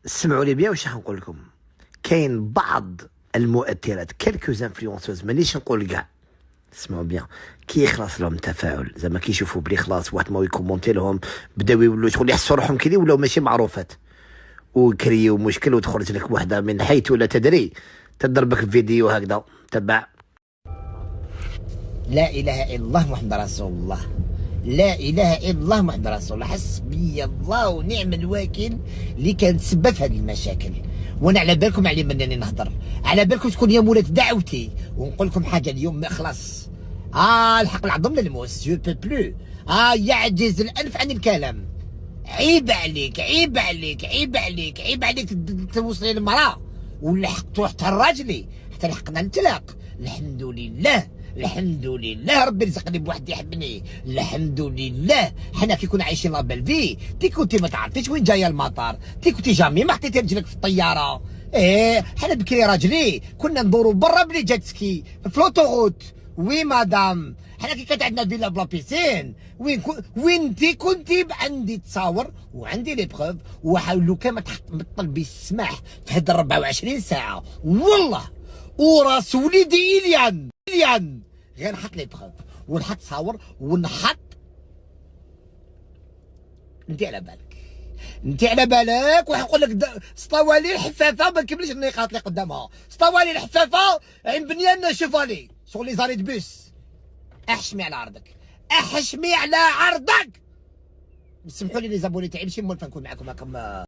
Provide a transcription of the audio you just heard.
اسمعوا لي بيان واش راح نقول لكم. كاين بعض المؤثرات كالكوز انفلونسوز، مانيش نقول كاع، اسمعوا بيان، كي يخلص لهم التفاعل زعما كيشوفوا بلي خلاص واحد ما يكومونتي لهم بداو يولوا شغل يحسوا روحهم كي ولاو ماشي معروفات وكريو مشكل، وتخرج لك وحده من حيث لا تدري تضربك الفيديو هكذا تبع. لا اله الا الله محمد رسول الله، لا اله الا الله محمد رسول الله، حسبي الله ونعم الوكيل اللي كان تسبب في هذه المشاكل. وانا على بالكم علي منني نهضر، على بالكم تكون هي مولات دعوتي ونقول لكم حاجه اليوم خلاص. الحق العظم للموس، جو بو بلو. يعجز الانف عن الكلام. عيب عليك، عيب عليك، عيب عليك، عيب عليك توصلي للمراه والحق تروح حتى الراجلي حتى لحقنا نتلاق. الحمد لله، الحمد لله ربي رزقني بواحد يحبني، الحمد لله. حنا كي كنا عايشين لا بال في، تي كنتي ما تعرفيش وين جايه المطار، تي كنتي جامي ما حطيتي رجلك في الطياره. حنا بكري راجلي كنا ندورو برا بلي جات سكي في لوطوغوت. وي مدام، حنا كي كانت عندنا فيلا بلا بيسين، وين انتي كنتي عندي تصاور وعندي لي بروف، وحاولوا كان ما تطلبي السماح في هاد 24 ساعه والله وراس وليدي إليان غير نحط لي بروف ونحط تصاور ونحط. انت على بالك، انت على بالك، وحنقول لك سطوالي الحفافه ما نكملش النقاط اللي قدامها. سطوالي الحفافه عين بنيان شوفالي شغل لي زاريد بوس. احشمي على عرضك، احشمي على عرضك. سمحوا لي زابوني تاعي ماشي مولفه نكون معكم هاكم.